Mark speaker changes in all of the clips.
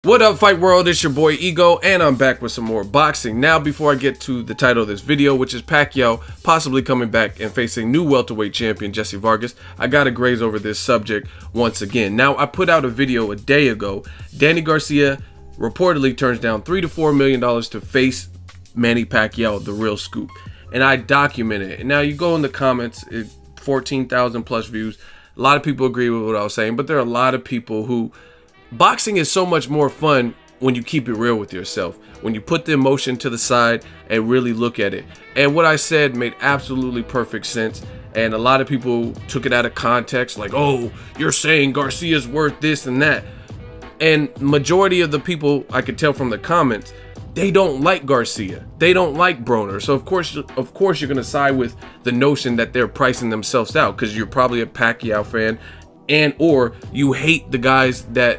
Speaker 1: What up, Fight World? It's your boy Ego, and I'm back with some more boxing. Now, before I get to the title of this video, which is Pacquiao possibly coming back and facing new welterweight champion Jessie Vargas, I gotta graze over this subject once again. Now, I put out a video a day ago. Danny Garcia reportedly turns down $3 to $4 million to face Manny Pacquiao, the real scoop. And I documented it. And now you go in the comments, 14,000 plus views. A lot of people agree with what I was saying, but there are a lot of people who... Boxing is so much more fun when you keep it real with yourself, when you put the emotion to the side and really look at it. And what I said made absolutely perfect sense. And a lot of people took it out of context, like, oh, you're saying Garcia's worth this and that. And majority of the people, I could tell from the comments, they don't like Garcia. They don't like Broner. So of course you're gonna side with the notion that they're pricing themselves out because you're probably a Pacquiao fan, and or you hate the guys that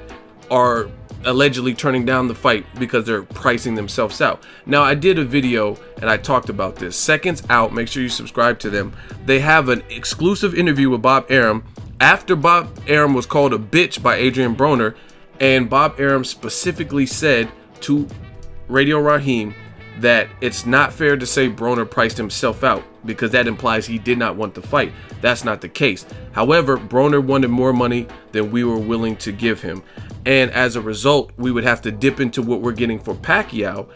Speaker 1: are allegedly turning down the fight because they're pricing themselves out. Now, I did a video and I talked about this. Seconds Out, make sure you subscribe to them. They have an exclusive interview with Bob Arum after Bob Arum was called a bitch by Adrien Broner, and Bob Arum specifically said to Radio Raheem that it's not fair to say Broner priced himself out because that implies he did not want the fight. That's not the case. However, Broner wanted more money than we were willing to give him. And as a result, we would have to dip into what we're getting for Pacquiao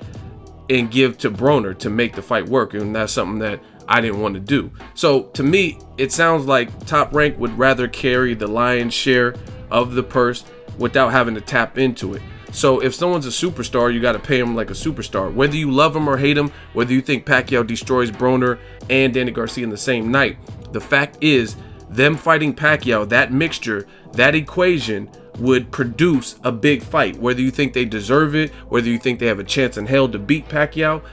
Speaker 1: and give to Broner to make the fight work. And that's something that I didn't want to do. So to me, it sounds like Top Rank would rather carry the lion's share of the purse without having to tap into it. So if someone's a superstar, you got to pay him like a superstar. Whether you love him or hate him, whether you think Pacquiao destroys Broner and Danny Garcia in the same night, the fact is them fighting Pacquiao, that mixture, that equation would produce a big fight. Whether you think they deserve it, whether you think they have a chance in hell to beat Pacquiao,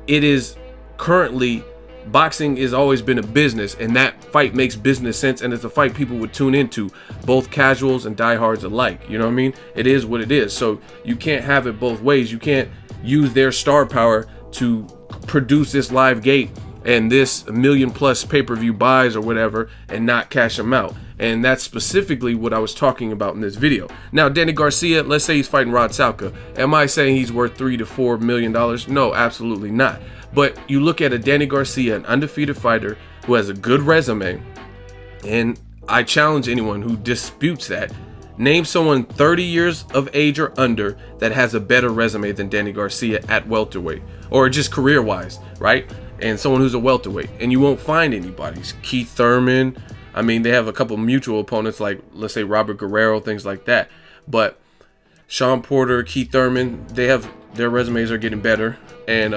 Speaker 1: it is currently... Boxing has always been a business, and that fight makes business sense, and it's a fight people would tune into, both casuals and diehards alike. You know what I mean? It is what it is. So you can't have it both ways. You can't use their star power to produce this live gate and this million plus pay-per-view buys or whatever and not cash them out. And that's specifically what I was talking about in this video. Now, Danny Garcia, let's say he's fighting Rod Salka. Am I saying he's worth $3 to $4 million? No, absolutely not. But you look at a Danny Garcia, an undefeated fighter who has a good resume, and I challenge anyone who disputes that. Name someone 30 years of age or under that has a better resume than Danny Garcia at welterweight, or just career-wise, right? And someone who's a welterweight, and you won't find anybody. Keith Thurman. I mean, they have a couple mutual opponents like, let's say, Robert Guerrero, things like that. But Sean Porter, Keith Thurman, their resumes are getting better. And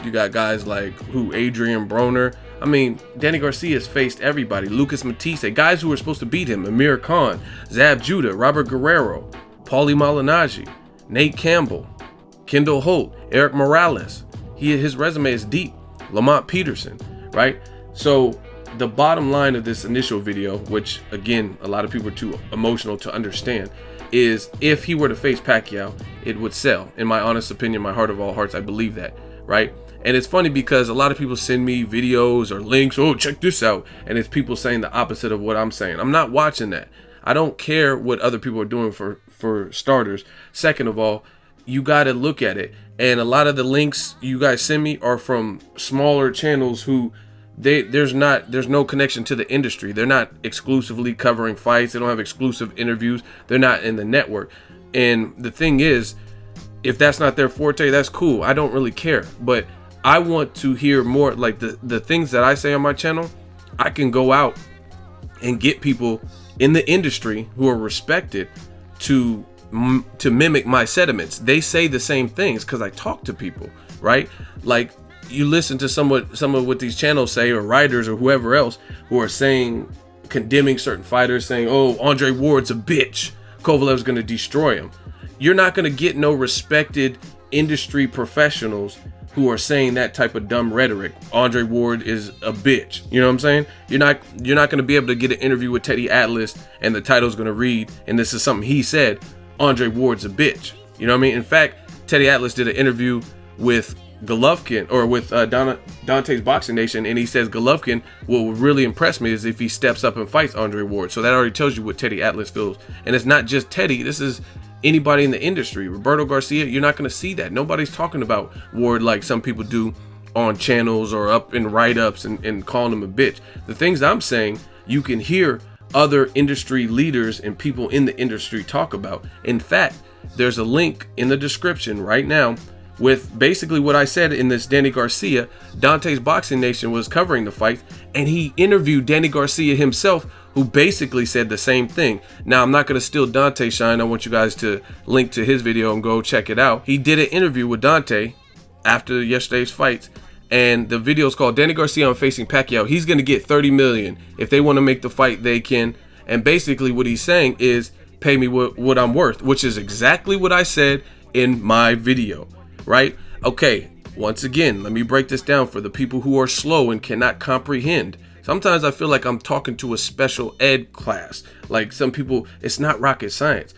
Speaker 1: you got guys like Adrien Broner. I mean, Danny Garcia has faced everybody. Lucas Matisse, guys who were supposed to beat him. Amir Khan, Zab Judah, Robert Guerrero, Paulie Malignaggi, Nate Campbell, Kendall Holt, Eric Morales. His resume is deep. Lamont Peterson, right? So the bottom line of this initial video, which again, a lot of people are too emotional to understand, is if he were to face Pacquiao, it would sell. In my honest opinion, my heart of all hearts, I believe that, right? And it's funny because a lot of people send me videos or links, oh, check this out, and it's people saying the opposite of what I'm saying. I'm not watching that. I don't care what other people are doing for starters. Second of all, you got to look at it. And a lot of the links you guys send me are from smaller channels who there's no connection to the industry. They're not exclusively covering fights. They don't have exclusive interviews. They're not in the network. And the thing is, if that's not their forte, that's cool. I don't really care. But I want to hear more, like the things that I say on my channel. I can go out and get people in the industry who are respected to mimic my sentiments. They say the same things because I talk to people, right? Like, you listen to some of what these channels say, or writers or whoever else who are saying, condemning certain fighters, saying, oh, Andre Ward's a bitch, Kovalev's gonna destroy him. You're not gonna get no respected industry professionals who are saying that type of dumb rhetoric. Andre Ward is a bitch. You know what I'm saying? You're not gonna be able to get an interview with Teddy Atlas and the title's gonna read, and this is something he said, Andre Ward's a bitch. You know what I mean? In fact, Teddy Atlas did an interview with Golovkin, or with Dante's Boxing Nation, and he says Golovkin, what would really impress me is if he steps up and fights Andre Ward. So that already tells you what Teddy Atlas feels. And it's not just Teddy, this is anybody in the industry. Roberto Garcia, you're not going to see that. Nobody's talking about Ward like some people do on channels or up in write-ups and calling him a bitch. The things I'm saying, you can hear other industry leaders and people in the industry talk about. In fact, there's a link in the description right now with basically what I said in this Danny Garcia. Dante's Boxing Nation was covering the fight, and he interviewed Danny Garcia himself, who basically said the same thing. Now, I'm not going to steal Dante's shine. I want you guys to link to his video and go check it out. He did an interview with Dante after yesterday's fights, and the video is called Danny Garcia on Facing Pacquiao. He's going to get 30 million. If they want to make the fight, they can. And basically what he's saying is, pay me what I'm worth, which is exactly what I said in my video, right? Okay, once again, let me break this down for the people who are slow and cannot comprehend. Sometimes I feel like I'm talking to a special ed class. Like some people, it's not rocket science.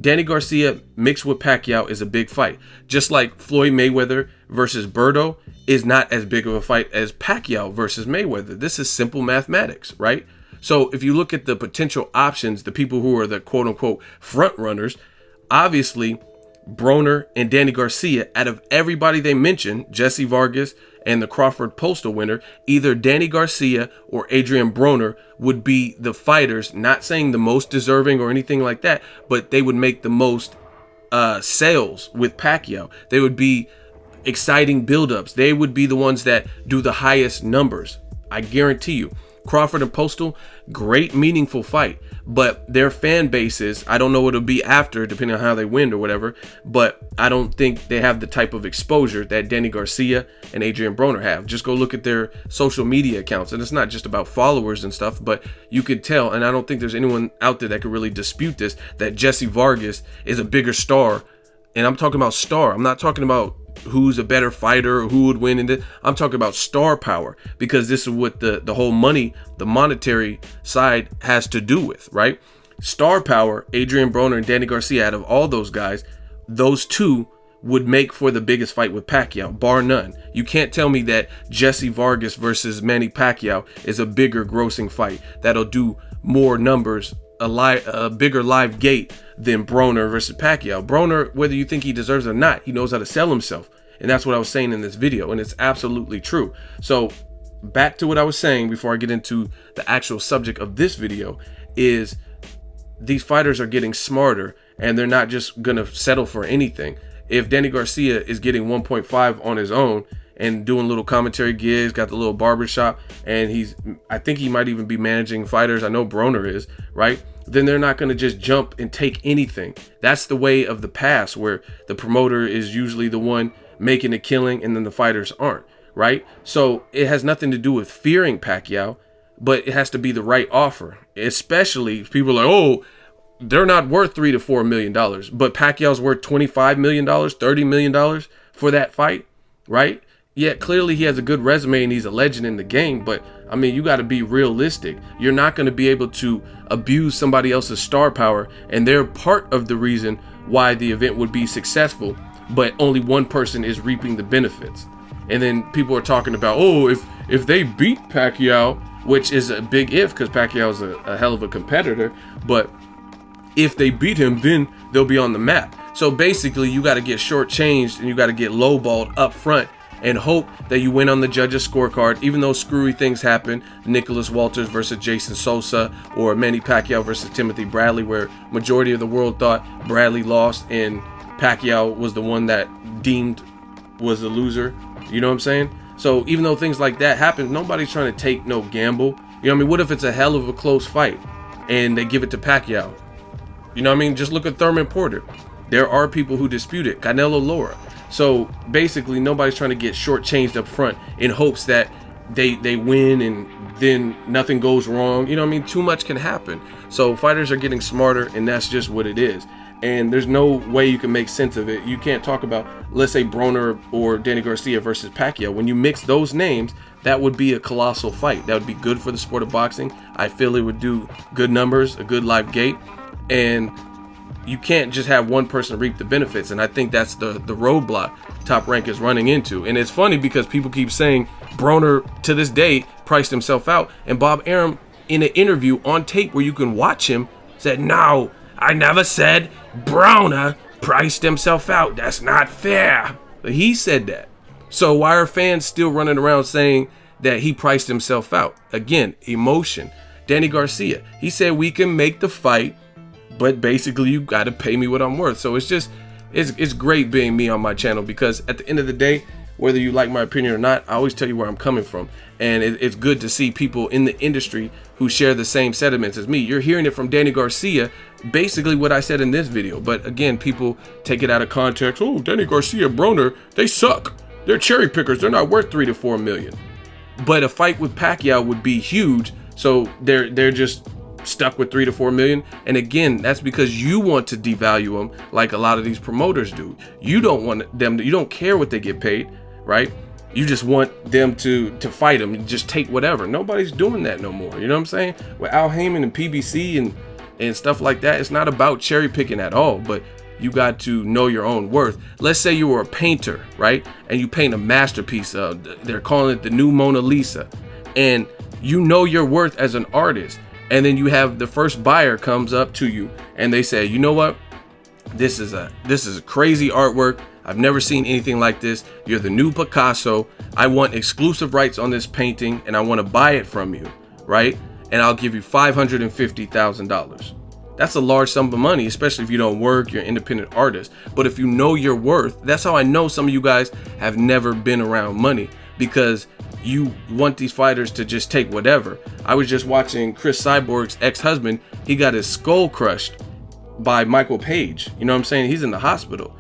Speaker 1: Danny Garcia mixed with Pacquiao is a big fight. Just like Floyd Mayweather versus Berto is not as big of a fight as Pacquiao versus Mayweather. This is simple mathematics, right? So if you look at the potential options, the people who are the quote unquote front runners, obviously Broner and Danny Garcia, out of everybody they mentioned, Jessie Vargas and the Crawford-POSTOL winner, either Danny Garcia or Adrien Broner would be the fighters, not saying the most deserving or anything like that, but they would make the most sales with Pacquiao. They would be exciting buildups. They would be the ones that do the highest numbers. I guarantee you. Crawford and Postal, great meaningful fight, but their fan bases, I don't know what it'll be after, depending on how they win or whatever, but I don't think they have the type of exposure that Danny Garcia and Adrien Broner have. Just go look at their social media accounts, and it's not just about followers and stuff, but you could tell, and I don't think there's anyone out there that could really dispute this, that Jessie Vargas is a bigger star. And I'm talking about star. I'm not talking about who's a better fighter or who would win in this. I'm talking about star power, because this is what the whole money, the monetary side has to do with, right? Star power, Adrien Broner and Danny Garcia, out of all those guys, those two would make for the biggest fight with Pacquiao, bar none. You can't tell me that Jessie Vargas versus Manny Pacquiao is a bigger grossing fight that'll do more numbers, a bigger live gate than Broner versus Pacquiao. Broner, whether you think he deserves it or not, he knows how to sell himself. And that's what I was saying in this video, and it's absolutely true. So back to what I was saying before I get into the actual subject of this video is these fighters are getting smarter, and they're not just gonna settle for anything. If Danny Garcia is getting 1.5 on his own and doing little commentary gigs, got the little barbershop, and I think he might even be managing fighters. I know Broner is, right? Then they're not going to just jump and take anything. That's the way of the past, where the promoter is usually the one making a killing and then the fighters aren't, right? So it has nothing to do with fearing Pacquiao, but it has to be the right offer. Especially if people are like, oh, they're not worth $3 to $4 million, but Pacquiao's worth $25 million, $30 million for that fight, right? Yeah, clearly he has a good resume and he's a legend in the game, but I mean, you got to be realistic. You're not going to be able to abuse somebody else's star power, and they're part of the reason why the event would be successful, but only one person is reaping the benefits. And then people are talking about, oh, if they beat Pacquiao, which is a big if, because Pacquiao is a hell of a competitor, but if they beat him, then they'll be on the map. So basically, you got to get shortchanged and you got to get lowballed up front and hope that you win on the judges' scorecard, even though screwy things happen. Nicholas Walters versus Jason Sosa, or Manny Pacquiao versus Timothy Bradley, where majority of the world thought Bradley lost and Pacquiao was the one that deemed was the loser. You know what I'm saying? So even though things like that happen, nobody's trying to take no gamble. You know what I mean? What if it's a hell of a close fight and they give it to Pacquiao? You know what I mean? Just look at Thurman Porter. There are people who dispute it. Canelo Lara. So basically, nobody's trying to get shortchanged up front in hopes that they win and then nothing goes wrong. You know what I mean? Too much can happen. So fighters are getting smarter, and that's just what it is. And there's no way you can make sense of it. You can't talk about, let's say, Broner or Danny Garcia versus Pacquiao. When you mix those names, that would be a colossal fight. That would be good for the sport of boxing. I feel it would do good numbers, a good live gate. And you can't just have one person reap the benefits, and I think that's the roadblock Top Rank is running into. And it's funny because people keep saying Broner to this day priced himself out, and Bob Arum in an interview on tape where you can watch him said, no, I never said Broner priced himself out. That's not fair. He said that. So why are fans still running around saying that he priced himself out? Again, emotion. Danny Garcia, he said we can make the fight, but basically you got to pay me what I'm worth. So it's great being me on my channel, because at the end of the day, whether you like my opinion or not, I always tell you where I'm coming from. And it's good to see people in the industry who share the same sentiments as me. You're hearing it from Danny Garcia, basically what I said in this video. But again, people take it out of context. Oh, Danny Garcia, Broner, they suck. They're cherry pickers. They're not worth 3 to 4 million. But a fight with Pacquiao would be huge. So they're just stuck with 3 to 4 million. And again, that's because you want to devalue them like a lot of these promoters do. You don't want them to, you don't care what they get paid, right? You just want them to fight them and just take whatever. Nobody's doing that no more. You know what I'm saying? With Al Heyman and PBC and stuff like that, it's not about cherry picking at all, but you got to know your own worth. Let's say you were a painter, right? And you paint a masterpiece. They're calling it the new Mona Lisa. And you know your worth as an artist. And then you have the first buyer comes up to you and they say, you know what? This is a crazy artwork. I've never seen anything like this. You're the new Picasso. I want exclusive rights on this painting and I want to buy it from you, right? And I'll give you $550,000. That's a large sum of money, especially if you don't work, you're an independent artist. But if you know your worth, that's how I know some of you guys have never been around money, because you want these fighters to just take whatever. I was just watching Chris Cyborg's ex-husband. He got his skull crushed by Michael Page. You know what I'm saying? He's in the hospital.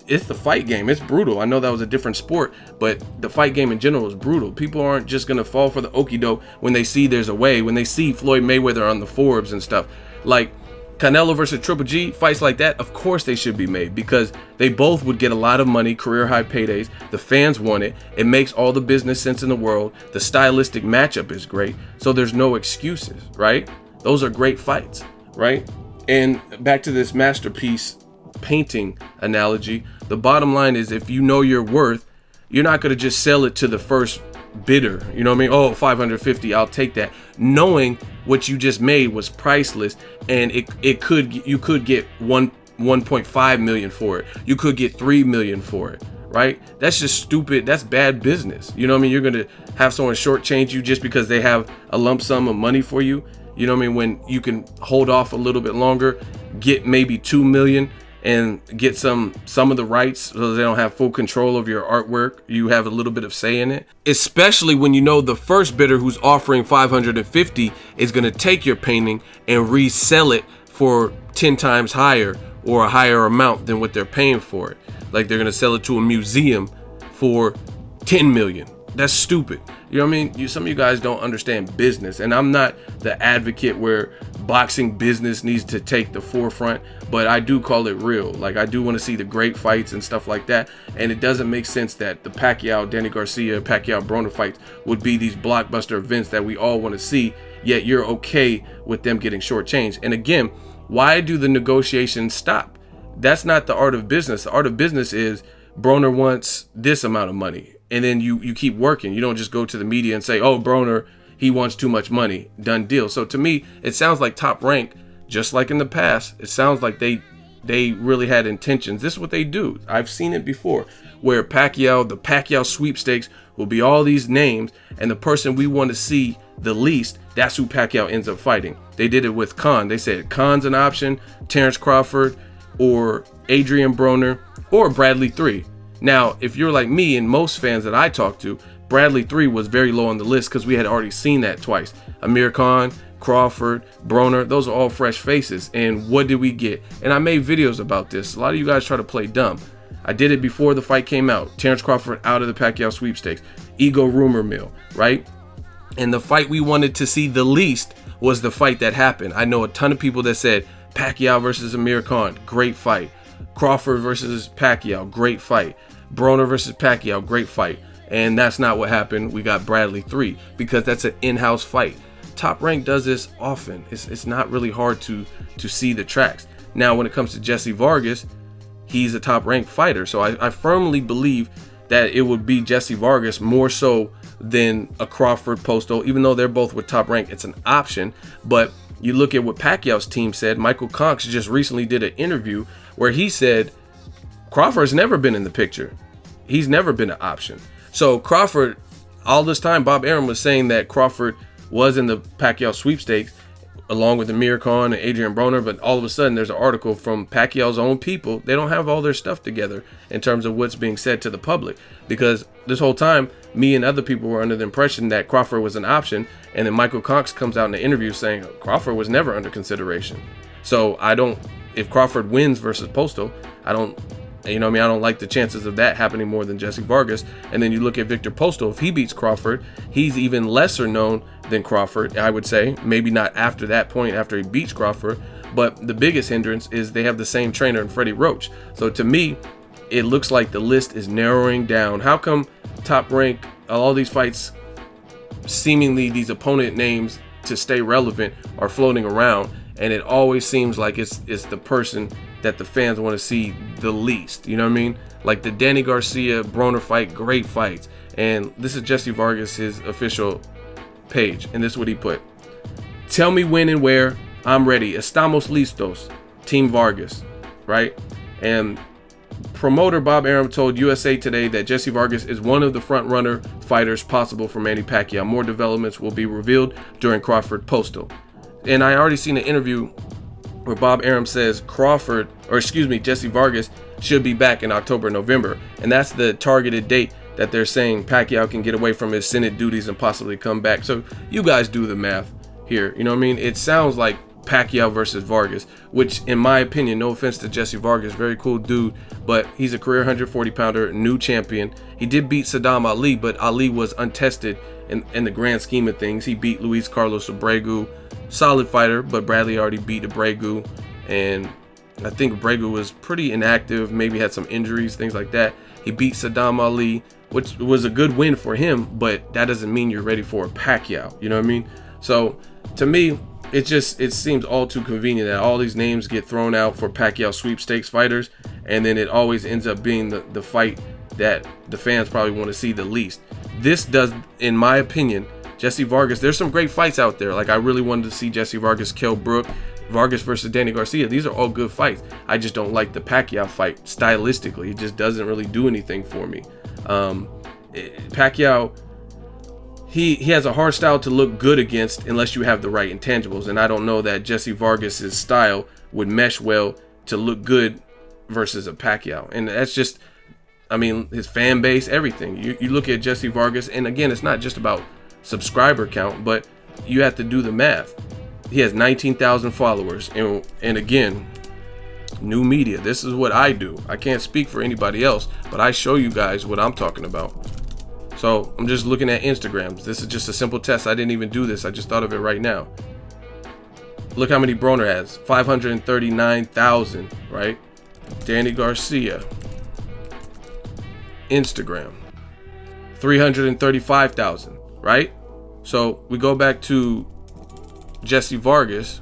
Speaker 1: It's the fight game. It's brutal. I know that was a different sport, but the fight game in general is brutal. People aren't just going to fall for the okie doke when they see there's a way, when they see Floyd Mayweather on the Forbes and stuff. Like Canelo versus Triple G, fights like that, of course they should be made, because they both would get a lot of money, career high paydays. The fans want it. It makes all the business sense in the world. The stylistic matchup is great. So there's no excuses, right? Those are great fights, right? And back to this masterpiece painting analogy, the bottom line is, if you know your worth, you're not going to just sell it to the first bidder. You know what I mean? Oh, 550, I'll take that. Knowing what you just made was priceless, and you could get 1.5 million for it. You could get 3 million for it, right? That's just stupid. That's bad business. You know what I mean? You're going to have someone shortchange you just because they have a lump sum of money for you. You know what I mean? When you can hold off a little bit longer, get maybe 2 million and get some of the rights so they don't have full control of your artwork. You have a little bit of say in it, especially when you know the first bidder who's offering 550 is going to take your painting and resell it for 10 times higher or a higher amount than what they're paying for it. Like they're going to sell it to a museum for 10 million. That's stupid. You know what I mean? Some of you guys don't understand business, and I'm not the advocate where boxing business needs to take the forefront, but I do call it real. Like, I do want to see the great fights and stuff like that, and it doesn't make sense that the Pacquiao, Danny Garcia, Pacquiao, Broner fights would be these blockbuster events that we all want to see, yet you're okay with them getting shortchanged. And again, why do the negotiations stop? That's not the art of business. The art of business is Broner wants this amount of money. And then you keep working. You don't just go to the media and say, oh, Broner, he wants too much money. Done deal. So to me, it sounds like Top Rank, just like in the past, it sounds like they really had intentions. This is what they do. I've seen it before, where the Pacquiao sweepstakes will be all these names, and the person we want to see the least, that's who Pacquiao ends up fighting. They did it with Khan. They said Khan's an option, Terrence Crawford, or Adrien Broner, or Bradley 3. Now, if you're like me and most fans that I talk to, Bradley 3 was very low on the list because we had already seen that twice. Amir Khan, Crawford, Broner, those are all fresh faces. And what did we get? And I made videos about this. A lot of you guys try to play dumb. I did it before the fight came out. Terrence Crawford out of the Pacquiao sweepstakes. Ego rumor mill, right? And the fight we wanted to see the least was the fight that happened. I know a ton of people that said Pacquiao versus Amir Khan, great fight. Crawford versus Pacquiao, great fight. Broner versus Pacquiao, great fight. And that's not what happened. We got Bradley 3 because that's an in-house fight. Top Rank does this often. It's not really hard to see the tracks. Now, when it comes to Jessie Vargas, he's a Top Rank fighter. So I firmly believe that it would be Jessie Vargas more so than a CRAWFORD-POSTOL. Even though they're both with Top Rank, it's an option. But you look at what Pacquiao's team said. Michael Conks just recently did an interview where he said Crawford's never been in the picture. He's never been an option. So Crawford, all this time, Bob Arum was saying that Crawford was in the Pacquiao sweepstakes along with Amir Khan and Adrien Broner, but all of a sudden there's an article from Pacquiao's own people. They don't have all their stuff together in terms of what's being said to the public, because this whole time me and other people were under the impression that Crawford was an option, and then Michael Conks comes out in the interview saying Crawford was never under consideration. So if Crawford wins versus Postal, I don't like the chances of that happening more than Jessie Vargas. And then you look at Victor Postal, if he beats Crawford, he's even lesser known than Crawford, I would say. Maybe not after that point, after he beats Crawford, but the biggest hindrance is they have the same trainer in Freddie Roach. So to me, it looks like the list is narrowing down. How come Top Rank, all these fights, seemingly these opponent names to stay relevant are floating around, and it always seems like it's the person that the fans want to see the least? You know what I mean? Like the Danny Garcia Broner fight, great fights. And this is Jessie Vargas, his official page, and this is what he put: tell me when and where, I'm ready, estamos listos, Team Vargas, right? And promoter Bob Arum told USA Today that Jessie Vargas is one of the front runner fighters possible for Manny Pacquiao. More developments will be revealed during Crawford-Postal. And I already seen an interview where Bob Arum says Jessie Vargas should be back in October, November. And that's the targeted date that they're saying Pacquiao can get away from his Senate duties and possibly come back. So you guys do the math here. You know what I mean? It sounds like Pacquiao versus Vargas, which in my opinion, no offense to Jessie Vargas, very cool dude, but he's a career 140 pounder, new champion. He did beat Saddam Ali, but Ali was untested in the grand scheme of things. He beat Luis Carlos Abregu, solid fighter, but Bradley already beat Abregu, and I think Abregu was pretty inactive, maybe had some injuries, things like that. He beat Saddam Ali, which was a good win for him, but that doesn't mean you're ready for a Pacquiao. You know what I mean? So to me, it seems all too convenient that all these names get thrown out for Pacquiao sweepstakes fighters, and then it always ends up being the fight that the fans probably want to see the least. This does, in my opinion, Jessie Vargas, there's some great fights out there. Like I really wanted to see Jessie Vargas, Kell Brook, Vargas versus Danny Garcia. These are all good fights. I just don't like the Pacquiao fight stylistically. It just doesn't really do anything for me. Pacquiao, he has a hard style to look good against unless you have the right intangibles, and I don't know that Jessie Vargas's style would mesh well to look good versus a Pacquiao. And that's just, I mean, his fan base, everything. You look at Jessie Vargas, and again, it's not just about subscriber count, but you have to do the math. He has 19,000 followers, and again, new media. This is what I do. I can't speak for anybody else, but I show you guys what I'm talking about. So I'm just looking at Instagrams. This is just a simple test. I didn't even do this. I just thought of it right now. Look how many Broner has. 539,000, right? Danny Garcia. Instagram. 335,000, right? So we go back to Jessie Vargas,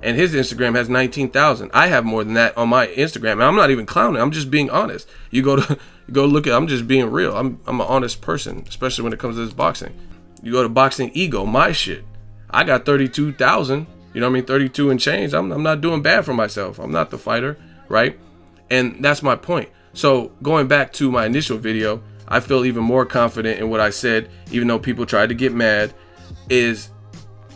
Speaker 1: and his Instagram has 19,000. I have more than that on my Instagram, and I'm not even clowning. I'm just being honest. You go look at. I'm just being real. I'm an honest person, especially when it comes to this boxing. You go to Boxingego, my shit. I got 32,000. You know what I mean? 32 and change. I'm not doing bad for myself. I'm not the fighter, right? And that's my point. So going back to my initial video, I feel even more confident in what I said, even though people tried to get mad, is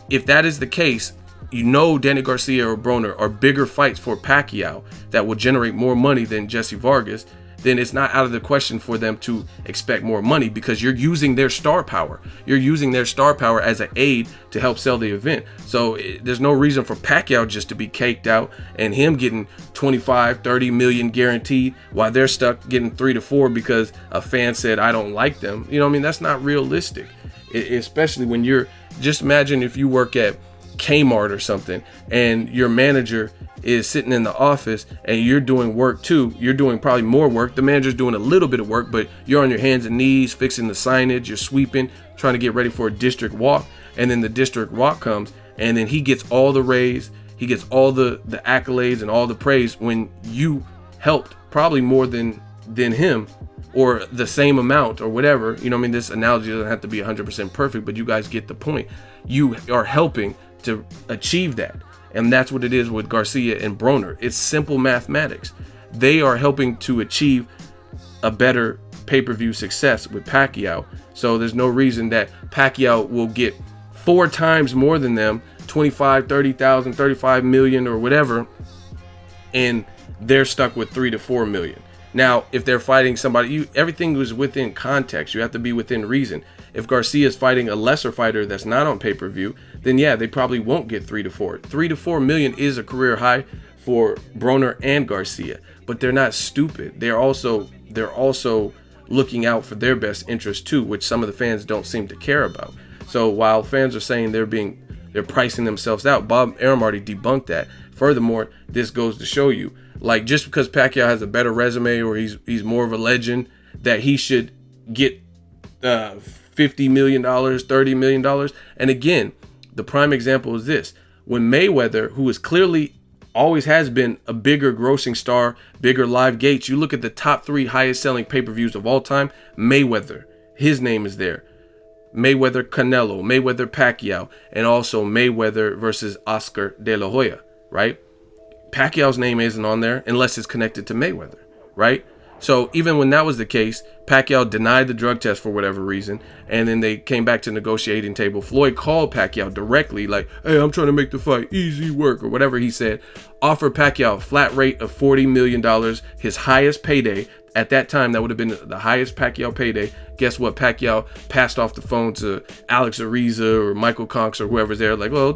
Speaker 1: if that is the case, you know Danny Garcia or Broner are bigger fights for Pacquiao that will generate more money than Jessie Vargas, then it's not out of the question for them to expect more money, because you're using their star power. You're using their star power as an aid to help sell the event. So there's no reason for Pacquiao just to be caked out and him getting 25, 30 million guaranteed while they're stuck getting 3 to 4 because a fan said, I don't like them. You know what I mean? That's not realistic. Especially when you're, just imagine if you work at Kmart or something and your manager is sitting in the office and you're doing work too. You're doing probably more work. The manager's doing a little bit of work, but you're on your hands and knees fixing the signage, you're sweeping, trying to get ready for a district walk. And then the district walk comes, and then he gets all the raise, he gets all the accolades and all the praise when you helped probably more than him, or the same amount or whatever. You know what I mean? This analogy doesn't have to be 100% perfect, but you guys get the point. You are helping to achieve that. And that's what it is with Garcia and Broner. It's simple mathematics. They are helping to achieve a better pay-per-view success with Pacquiao. So there's no reason that Pacquiao will get 4 times more than them, 25, 30,000, 35 million or whatever, and they're stuck with 3 to 4 million. Now, if they're fighting somebody, everything was within context. You have to be within reason. If Garcia is fighting a lesser fighter that's not on pay-per-view, then yeah, they probably won't get 3 to 4. 3 to 4 million is a career high for Broner and Garcia, but they're not stupid. They're also looking out for their best interest too, which some of the fans don't seem to care about. So while fans are saying they're pricing themselves out, Bob Arum already debunked that. Furthermore, this goes to show you, like, just because Pacquiao has a better resume or he's more of a legend, that he should get $50 million, $30 million. And again, the prime example is this: when Mayweather, who is clearly always has been a bigger grossing star, bigger live gates, you look at the top 3 highest selling pay-per-views of all time, Mayweather, his name is there. Mayweather Canelo, Mayweather Pacquiao, and also Mayweather versus Oscar De La Hoya, right? Pacquiao's name isn't on there unless it's connected to Mayweather, right? So even when that was the case, Pacquiao denied the drug test for whatever reason, and then they came back to negotiating table. Floyd called Pacquiao directly, like, hey, I'm trying to make the fight easy work, or whatever he said. Offered Pacquiao a flat rate of $40 million, his highest payday. At that time, that would have been the highest Pacquiao payday. Guess what? Pacquiao passed off the phone to Alex Ariza or Michael Conks or whoever's there, like, well,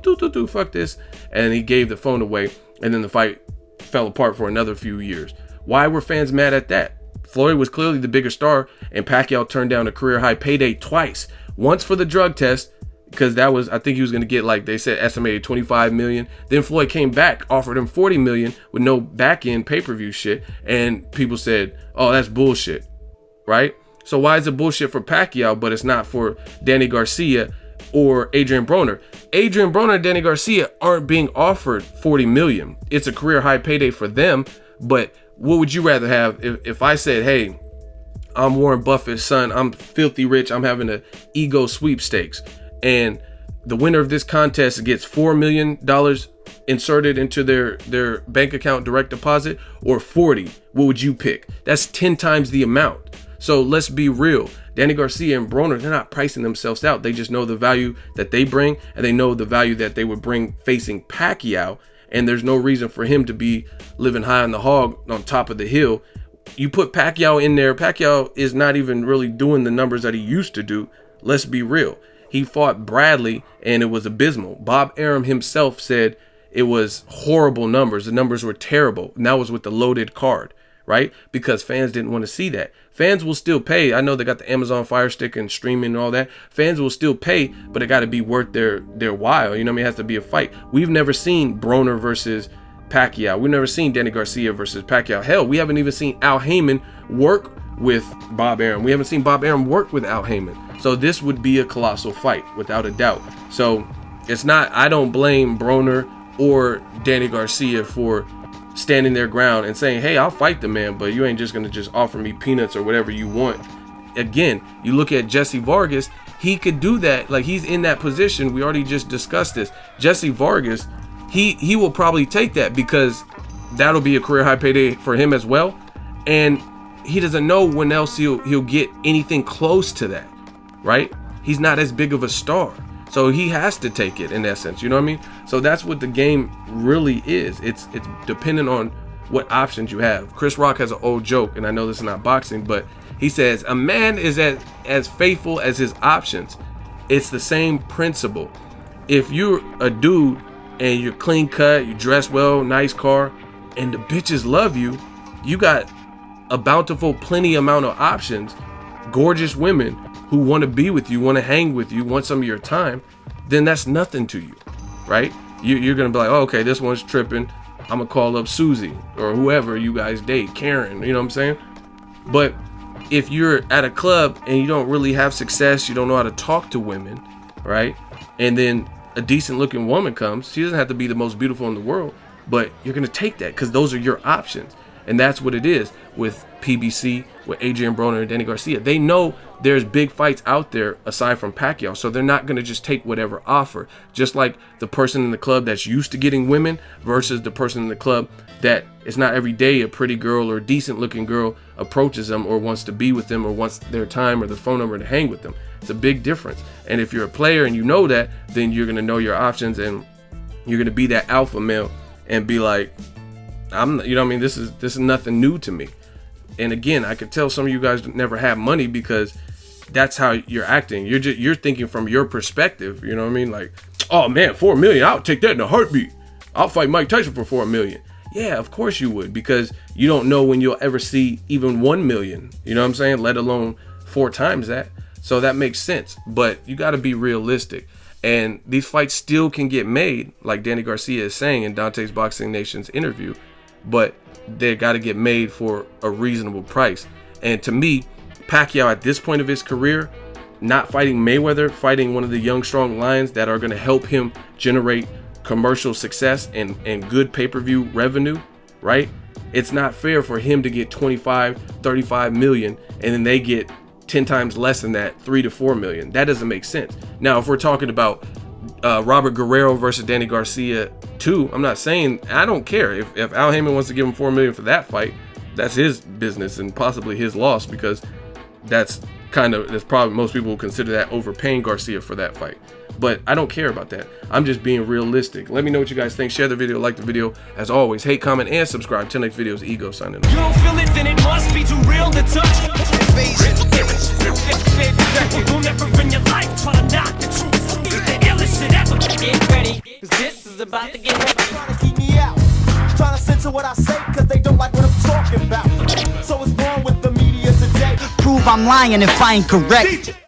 Speaker 1: fuck this. And he gave the phone away, and then the fight fell apart for another few years. Why were fans mad at that? Floyd was clearly the bigger star, and Pacquiao turned down a career high payday twice. Once for the drug test, because that was, I think he was going to get, like they said, estimated 25 million. Then Floyd came back, offered him 40 million with no back end pay-per-view shit. And people said, oh, that's bullshit, right? So why is it bullshit for Pacquiao, but it's not for Danny Garcia or Adrien Broner? Adrien Broner and Danny Garcia aren't being offered 40 million. It's a career high payday for them. But what would you rather have if I said, hey, I'm Warren Buffett's son, I'm filthy rich, I'm having an ego sweepstakes, and the winner of this contest gets $4 million inserted into their bank account direct deposit, or 40, what would you pick? That's 10 times the amount. So let's be real. Danny Garcia and Broner, they're not pricing themselves out. They just know the value that they bring, and they know the value that they would bring facing Pacquiao. And there's no reason for him to be living high on the hog on top of the hill. You put Pacquiao in there. Pacquiao is not even really doing the numbers that he used to do. Let's be real. He fought Bradley and it was abysmal. Bob Arum himself said it was horrible numbers. The numbers were terrible. And that was with the loaded card, right? Because fans didn't want to see that. Fans will still pay. I know they got the Amazon Fire Stick and streaming and all that. Fans will still pay, but it got to be worth their while. You know what I mean? It has to be a fight. We've never seen Broner versus Pacquiao. We've never seen Danny Garcia versus Pacquiao. Hell, we haven't even seen Al Heyman work with Bob Arum. We haven't seen Bob Arum work with Al Heyman. So this would be a colossal fight, without a doubt. So it's not, I don't blame Broner or Danny Garcia for standing their ground and saying, hey, I'll fight the man, but you ain't just gonna just offer me peanuts or whatever you want. Again, you look at Jessie Vargas, he could do that. Like, he's in that position. We already just discussed this. Jessie Vargas, he will probably take that because that'll be a career high payday for him as well. And he doesn't know when else he'll get anything close to that, right? He's not as big of a star. So he has to take it in essence, you know what I mean? So that's what the game really is. It's dependent on what options you have. Chris Rock has an old joke, and I know this is not boxing, but he says, a man is as faithful as his options. It's the same principle. If you're a dude and you're clean cut, you dress well, nice car, and the bitches love you, you got a bountiful, plenty amount of options, gorgeous women who want to be with you, want to hang with you, want some of your time, then that's nothing to you, right? You're going to be like, oh, okay, this one's tripping. I'm going to call up Susie or whoever you guys date, Karen, you know what I'm saying? But if you're at a club and you don't really have success, you don't know how to talk to women, right? And then a decent looking woman comes, she doesn't have to be the most beautiful in the world, but you're going to take that because those are your options. And that's what it is with PBC, with Adrien, Broner, and Danny Garcia. They know there's big fights out there aside from Pacquiao, so they're not going to just take whatever offer. Just like the person in the club that's used to getting women versus the person in the club that it's not every day a pretty girl or a decent looking girl approaches them or wants to be with them or wants their time or their phone number to hang with them. It's a big difference. And if you're a player and you know that, then you're going to know your options and you're going to be that alpha male and be like, you know what I mean? This is nothing new to me. And again, I could tell some of you guys never have money because that's how you're acting. You're thinking from your perspective. You know what I mean? Like, oh man, $4 million, I'll take that in a heartbeat. I'll fight Mike Tyson for $4 million. Yeah, of course you would, because you don't know when you'll ever see even 1 million. You know what I'm saying? Let alone 4 times that. So that makes sense. But you got to be realistic. And these fights still can get made, like Danny Garcia is saying in Dante's Boxing Nation's interview, but they got to get made for a reasonable price. And to me, Pacquiao at this point of his career, not fighting Mayweather, fighting one of the young, strong lions that are going to help him generate commercial success and good pay-per-view revenue, right? It's not fair for him to get 25, 35 million and then they get 10 times less than that, 3 to 4 million. That doesn't make sense. Now, if we're talking about Robert Guerrero versus Danny Garcia 2, I'm not saying, I don't care if Al Heyman wants to give him 4 million for that fight. That's his business and possibly his loss, because that's probably, most people will consider that overpaying Garcia for that fight. But I don't care about that. I'm just being realistic. Let me know what you guys think. Share the video, like the video. As always, hate, comment, and subscribe. Till next videos, Ego signing off.
Speaker 2: You don't feel it, then it must be too real to touch. You'll never in your life try to knock the truth. The illest shit ever. Get ready, cause this is about to get heavy.
Speaker 3: Trying to keep me out, trying to censor what I say, cause they don't like what I'm talking about. So what's wrong with the media today?
Speaker 4: Prove I'm lying if I ain't correct.